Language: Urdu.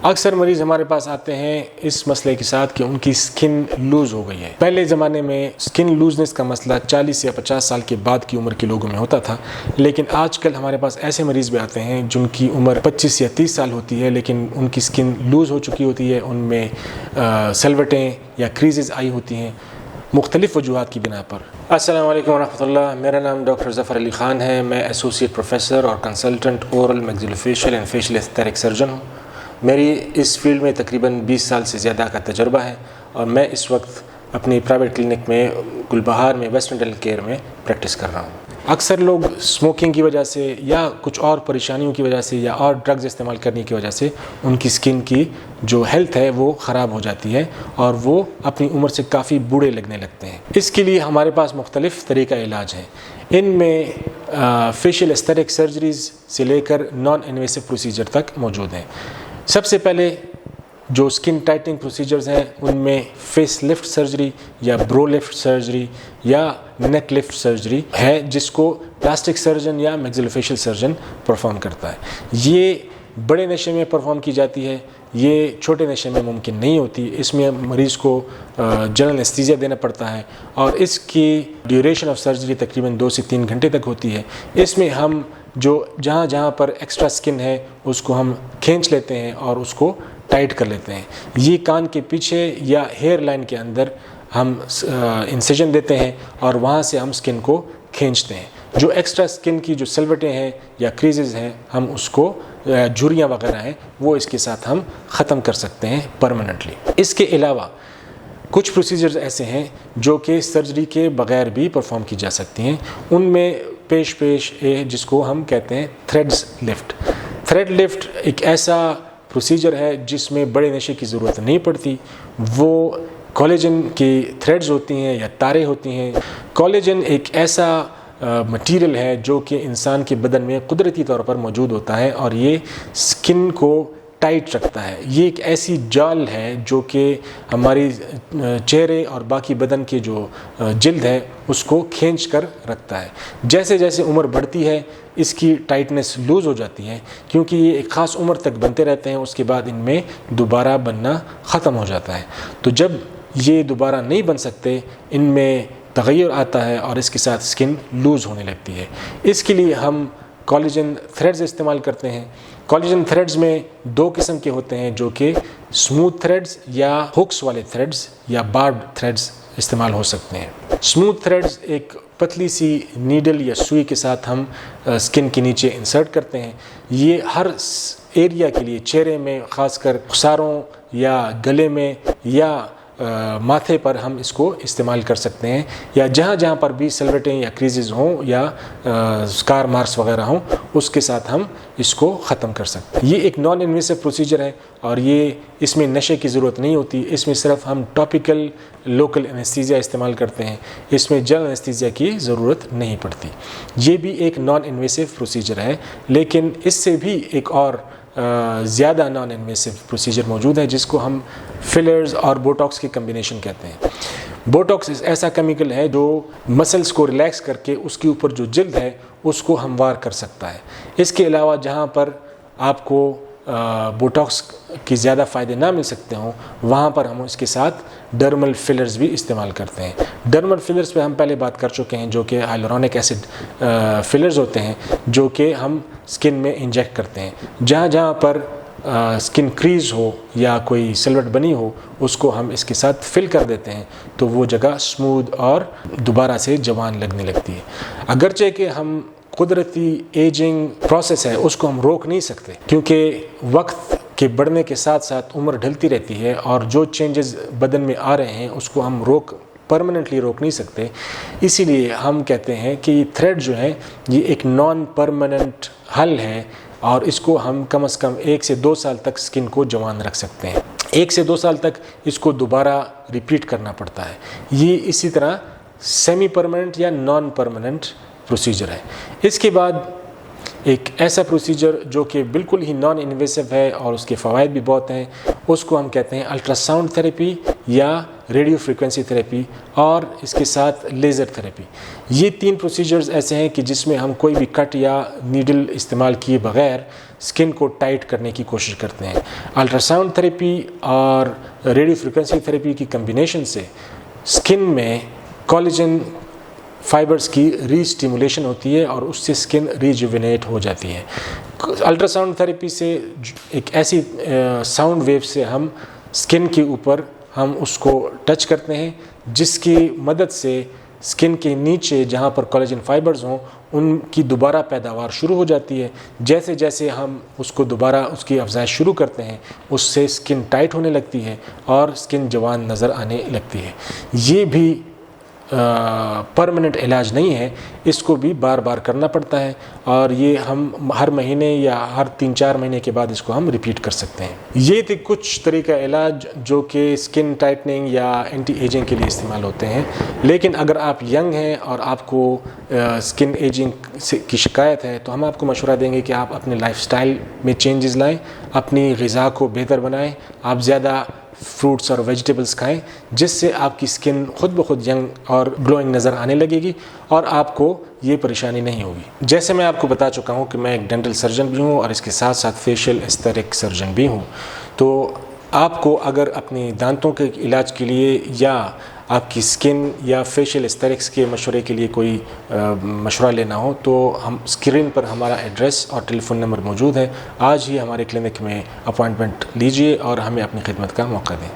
اکثر مریض ہمارے پاس آتے ہیں اس مسئلے کے ساتھ کہ ان کی سکن لوز ہو گئی ہے۔ پہلے زمانے میں سکن لوزنس کا مسئلہ 40 یا 50 سال کے بعد کی عمر کے لوگوں میں ہوتا تھا، لیکن آج کل ہمارے پاس ایسے مریض بھی آتے ہیں جن کی عمر 25 یا 30 سال ہوتی ہے لیکن ان کی سکن لوز ہو چکی ہوتی ہے، ان میں سلوٹیں یا کریزز آئی ہوتی ہیں مختلف وجوہات کی بنا پر۔ السلام علیکم ورحمۃ اللہ، میرا نام ڈاکٹر ظفر علی خان ہے، میں ایسوسیٹ پروفیسر اور consultant oral maxillofacial and facial aesthetic surgeon ہوں۔ میری اس فیلڈ میں تقریباً 20 سال سے زیادہ کا تجربہ ہے اور میں اس وقت اپنی پرائیویٹ کلینک میں گلبہار میں ویسٹرن ڈینٹل کیئر میں پریکٹس کر رہا ہوں۔ اکثر لوگ اسموکنگ کی وجہ سے یا کچھ اور پریشانیوں کی وجہ سے یا اور ڈرگز استعمال کرنے کی وجہ سے ان کی سکن کی جو ہیلتھ ہے وہ خراب ہو جاتی ہے اور وہ اپنی عمر سے کافی بوڑھے لگنے لگتے ہیں۔ اس کے لیے ہمارے پاس مختلف طریقہ علاج ہیں۔ ان میں فیشل ایستھیٹک سرجریز سے لے کر نان انویسو پروسیجر تک موجود ہیں۔ سب سے پہلے جو سکن ٹائٹنگ پروسیجرز ہیں ان میں فیس لفٹ سرجری یا برو لفٹ سرجری یا نیک لفٹ سرجری ہے، جس کو پلاسٹک سرجن یا میگزیلوفیشل سرجن پرفارم کرتا ہے۔ یہ بڑے نشے میں پرفارم کی جاتی ہے، یہ چھوٹے نشے میں ممکن نہیں ہوتی۔ اس میں مریض کو جنرل انیستھیزیا دینا پڑتا ہے اور اس کی ڈیوریشن آف سرجری تقریباً 2 سے 3 گھنٹے تک ہوتی ہے۔ اس میں ہم جو جہاں پر ایکسٹرا سکن ہے اس کو ہم کھینچ لیتے ہیں اور اس کو ٹائٹ کر لیتے ہیں۔ یہ کان کے پیچھے یا ہیئر لائن کے اندر ہم انسیجن دیتے ہیں اور وہاں سے ہم سکن کو کھینچتے ہیں۔ جو ایکسٹرا سکن کی جو سلوٹیں ہیں یا کریزز ہیں ہم اس کو جھریاں وغیرہ ہیں وہ اس کے ساتھ ہم ختم کر سکتے ہیں پرماننٹلی۔ اس کے علاوہ کچھ پروسیجرز ایسے ہیں جو کہ سرجری کے بغیر بھی پرفارم کی جا سکتی ہیں۔ ان میں پیش جس کو ہم کہتے ہیں تھریڈز لفٹ۔ تھریڈ لفٹ ایک ایسا پروسیجر ہے جس میں بڑے نشے کی ضرورت نہیں پڑتی۔ وہ کولیجن کی تھریڈز ہوتی ہیں یا تاریں ہوتی ہیں۔ کولیجن ایک ایسا مٹیریل ہے جو کہ انسان کے بدن میں قدرتی طور پر موجود ہوتا ہے اور یہ سکن کو ٹائٹ رکھتا ہے۔ یہ ایک ایسی جال ہے جو کہ ہماری چہرے اور باقی بدن کے جو جلد ہے اس کو کھینچ کر رکھتا ہے۔ جیسے جیسے عمر بڑھتی ہے اس کی ٹائٹنس لوز ہو جاتی ہے کیونکہ یہ ایک خاص عمر تک بنتے رہتے ہیں، اس کے بعد ان میں دوبارہ بننا ختم ہو جاتا ہے۔ تو جب یہ دوبارہ نہیں بن سکتے ان میں تغیر آتا ہے اور اس کے ساتھ سکن لوز ہونے لگتی ہے۔ اس کے لیے ہم کولیجن تھریڈز استعمال کرتے ہیں۔ کولیجن تھریڈز میں 2 قسم کے ہوتے ہیں جو کہ سموتھ تھریڈز یا ہکس والے تھریڈز یا باربڈ تھریڈز استعمال ہو سکتے ہیں۔ سموتھ تھریڈز ایک پتلی سی نیڈل یا سوئی کے ساتھ ہم سکن کے نیچے انسرٹ کرتے ہیں۔ یہ ہر ایریا کے لیے چہرے میں خاص کر خساروں یا گلے میں یا ماتھے پر ہم اس کو استعمال کر سکتے ہیں، یا جہاں جہاں پر بھی سلوٹیں یا کریزز ہوں یا سکار مارکس وغیرہ ہوں اس کے ساتھ ہم اس کو ختم کر سکتے ہیں۔ یہ ایک نان انویسو پروسیجر ہے اور اس میں نشے کی ضرورت نہیں ہوتی۔ اس میں صرف ہم ٹاپیکل لوکل انیستھیزیا استعمال کرتے ہیں، اس میں جنرل انیستھیزیا کی ضرورت نہیں پڑتی۔ یہ بھی ایک نان انویسو پروسیجر ہے، لیکن اس سے بھی ایک اور زیادہ نان انویسو پروسیجر موجود ہے جس کو ہم فلرز اور بوٹاکس کی کمبینیشن کہتے ہیں۔ بوٹاکس ایسا کیمیکل ہے جو مسلز کو ریلیکس کر کے اس کے اوپر جو جلد ہے اس کو ہموار کر سکتا ہے۔ اس کے علاوہ جہاں پر آپ کو بوٹاکس کی زیادہ فائدے نہ مل سکتے ہوں وہاں پر ہم اس کے ساتھ ڈرمل فلرز بھی استعمال کرتے ہیں۔ ڈرمل فلرز پہ ہم پہلے بات کر چکے ہیں جو کہ ہائلورونک ایسڈ فلرز ہوتے ہیں جو کہ ہم سکن میں انجیکٹ کرتے ہیں۔ جہاں جہاں پر سکن کریز ہو یا کوئی سلوٹ بنی ہو اس کو ہم اس کے ساتھ فل کر دیتے ہیں تو وہ جگہ سموتھ اور دوبارہ سے جوان لگنے لگتی ہے۔ اگرچہ کہ ہم قدرتی ایجنگ پروسیس ہے اس کو ہم روک نہیں سکتے کیونکہ وقت کے بڑھنے کے ساتھ ساتھ عمر ڈھلتی رہتی ہے اور جو چینجز بدن میں آ رہے ہیں اس کو ہم پرماننٹلی روک نہیں سکتے۔ اسی لیے ہم کہتے ہیں کہ یہ تھریڈ جو ہے یہ ایک نان پرماننٹ حل ہے اور اس کو ہم کم از کم 1 سے 2 سال تک سکن کو جوان رکھ سکتے ہیں۔ 1 سے 2 سال تک اس کو دوبارہ ریپیٹ کرنا پڑتا ہے۔ یہ اسی طرح سیمی پرماننٹ یا نان پرماننٹ پروسیجر ہے۔ اس کے بعد ایک ایسا پروسیجر جو کہ بالکل ہی نان انویسو ہے اور اس کے فوائد بھی بہت ہیں، اس کو ہم کہتے ہیں الٹرا ساؤنڈ تھراپی یا ریڈیو فریکوینسی تھراپی اور اس کے ساتھ لیزر تھراپی۔ یہ 3 پروسیجرز ایسے ہیں کہ جس میں ہم کوئی بھی کٹ یا نیڈل استعمال کیے بغیر سکن کو ٹائٹ کرنے کی کوشش کرتے ہیں۔ الٹرا ساؤنڈ تھراپی اور ریڈیو فریکوینسی تھراپی کی کمبینیشن سے سکن میں کولیجن فائبرز کی ری اسٹیمولیشن ہوتی ہے اور اس سے سکن ریجوینیٹ ہو جاتی ہے۔ الٹرا ساؤنڈ تھراپی سے ایک ایسی ساؤنڈ ویو سے ہم سکن کے اوپر ہم اس کو ٹچ کرتے ہیں، جس کی مدد سے سکن کے نیچے جہاں پر کولیجن فائبرز ہوں ان کی دوبارہ پیداوار شروع ہو جاتی ہے۔ جیسے جیسے ہم اس کو دوبارہ اس کی افزائش شروع کرتے ہیں اس سے سکن ٹائٹ ہونے لگتی ہے اور سکن جوان نظر آنے لگتی ہے۔ یہ بھی پرماننٹ علاج نہیں ہے، اس کو بھی بار بار کرنا پڑتا ہے اور یہ ہم ہر مہینے یا ہر 3-4 مہینے کے بعد اس کو ہم ریپیٹ کر سکتے ہیں۔ یہ تھے کچھ طریقہ علاج جو کہ سکن ٹائٹننگ یا اینٹی ایجنگ کے لیے استعمال ہوتے ہیں، لیکن اگر آپ ینگ ہیں اور آپ کو سکن ایجنگ کی شکایت ہے تو ہم آپ کو مشورہ دیں گے کہ آپ اپنے لائف سٹائل میں چینجز لائیں، اپنی غذا کو بہتر بنائیں، آپ زیادہ فروٹس اور ویجیٹیبلز کھائیں، جس سے آپ کی سکن خود بخود ینگ اور گلوئنگ نظر آنے لگے گی اور آپ کو یہ پریشانی نہیں ہوگی۔ جیسے میں آپ کو بتا چکا ہوں کہ میں ایک ڈینٹل سرجن بھی ہوں اور اس کے ساتھ ساتھ فیشیل ایستھیٹک سرجن بھی ہوں، تو آپ کو اگر اپنی دانتوں کے علاج کے لیے یا آپ کی سکن یا فیشیل ایستھیٹکس کے مشورے کے لیے کوئی مشورہ لینا ہو تو ہم اسکرین پر ہمارا ایڈریس اور ٹیلی فون نمبر موجود ہے۔ آج ہی ہمارے کلینک میں اپوائنٹمنٹ لیجئے اور ہمیں اپنی خدمت کا موقع دیں۔